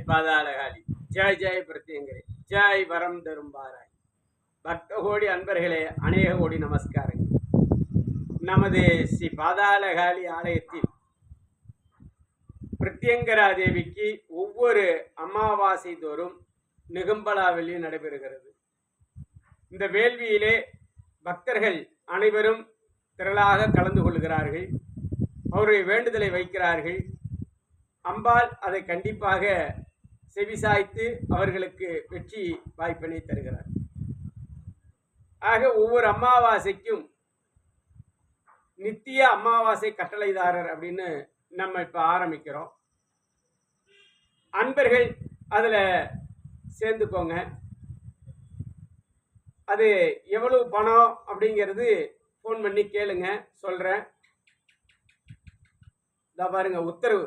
பாதாளகாளி ஜெய் ஜெய் பிரத்யங்கரே ஜெய் வரம் தரும் பாராய். பக்த கோடி அன்பர்களே, அநேக கோடி நமஸ்காரங்கள். நமது ஸ்ரீ பாதாளகாளி ஆலயத்தில் பிரத்யங்கரா தேவிக்கு ஒவ்வொரு அமாவாசை தோறும் நிகம்பலா வேள்வி நடைபெறுகிறது. இந்த வேள்வியிலே பக்தர்கள் அனைவரும் திரளாக கலந்து கொள்கிறார்கள். அவருடைய வேண்டுதலை வைக்கிறார்கள். அம்பாள் அதை கண்டிப்பாக செவிசாய்த்து அவர்களுக்கு வெற்றி வாய்ப்பினை தருகிறார். ஆக ஒவ்வொரு அமாவாசைக்கும் நித்திய அமாவாசை கட்டளைதாரர் அப்படின்னு நம்ம இப்ப ஆரம்பிக்கிறோம். அன்பர்கள் அதுல சேர்ந்துக்கோங்க. அது எவ்வளவு பணம் அப்படிங்கிறது ஃபோன் பண்ணி கேளுங்க, சொல்றேன். இதா பாருங்க உத்தரவு,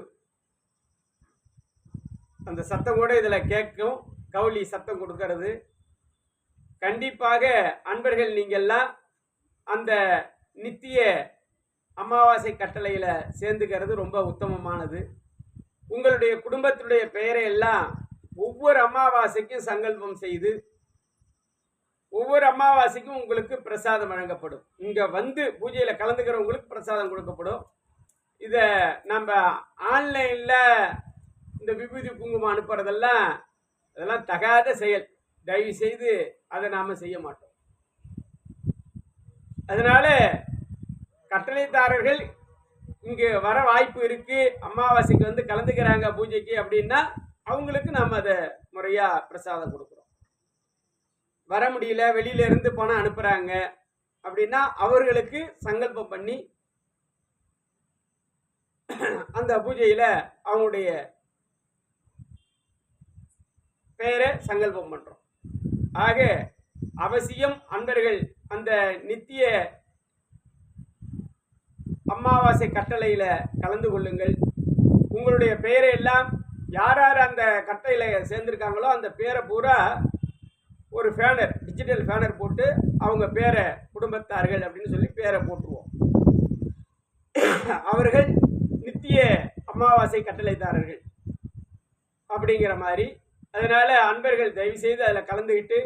அந்த சத்தம் கூட இதுல கேட்கும். கவுளி சத்தம் கொடுக்கிறது. கண்டிப்பாக அன்பர்கள் நீங்கள்லாம் அந்த நித்திய அமாவாசை கட்டளையில சேர்ந்துக்கிறது ரொம்ப உத்தமமானது. உங்களுடைய குடும்பத்தினுடைய பெயரை எல்லாம் ஒவ்வொரு அமாவாசைக்கும் சங்கல்பம் செய்து ஒவ்வொரு அமாவாசைக்கும் உங்களுக்கு பிரசாதம் வழங்கப்படும். இங்க வந்து பூஜையில கலந்துக்கிறவங்களுக்கு பிரசாதம் கொடுக்கப்படும். இத நம்ம ஆன்லைன்ல இந்த விபூதி குங்குமம் அனுப்புறதெல்லாம் அதெல்லாம் தகாத செயல். தயவு செய்து அதை நாம செய்ய மாட்டோம். அதனால கட்டளைதாரர்கள் இங்கு வர வாய்ப்பு இருக்கு, அமாவாசைக்கு வந்து கலந்துக்கிறாங்க பூஜைக்கு அப்படின்னா அவங்களுக்கு நாம அதை முறையா பிரசாதம் கொடுக்குறோம். வர முடியல, வெளியில இருந்து பணம் அனுப்புறாங்க அப்படின்னா அவர்களுக்கு சங்கல்பம் பண்ணி அந்த பூஜையில அவங்களுடைய பெயரை சங்கல்பம் பண்றோம். ஆக அவசியம் அன்பர்கள் அந்த நித்திய அமாவாசை கட்டளையில கலந்து கொள்ளுங்கள். உங்களுடைய பெயரை எல்லாம் யார் யார் அந்த கட்டளையில சேர்ந்திருக்காங்களோ அந்த பேரை பூரா ஒரு பேனர், டிஜிட்டல் பேனர் போட்டு அவங்க பேரை குடும்பத்தார்கள் அப்படின்னு சொல்லி பேரை போட்டுருவோம். அவர்கள் நித்திய அமாவாசை கட்டளைதாரர்கள் அப்படிங்கிற மாதிரி. அதனால அன்பர்கள் தயவு செய்து அதில் கலந்துக்கிட்டு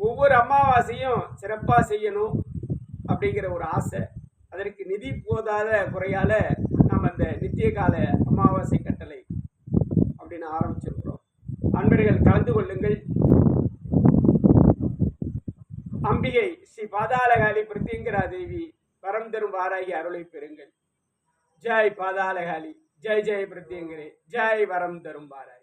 ஒவ்வொரு அமாவாசையும் சிறப்பாக செய்யணும் அப்படிங்கிற ஒரு ஆசை. அதற்கு நிதி போதாத குறையால நம்ம அந்த நித்திய கால அமாவாசை கட்டளை அப்படின்னு ஆரம்பிச்சிருக்கிறோம். அன்பர்கள் கலந்து கொள்ளுங்கள். அம்பிகை ஸ்ரீ பாதாளகாளி பிரத்யங்கரா தேவி வரம் தரும் வாராகி அருளை பெறுங்கள். ஜெய் பாதாளகாளி ஜெய் ஜெய் பிரத்யங்கரே ஜெய் வரம் தரும் வாராகி.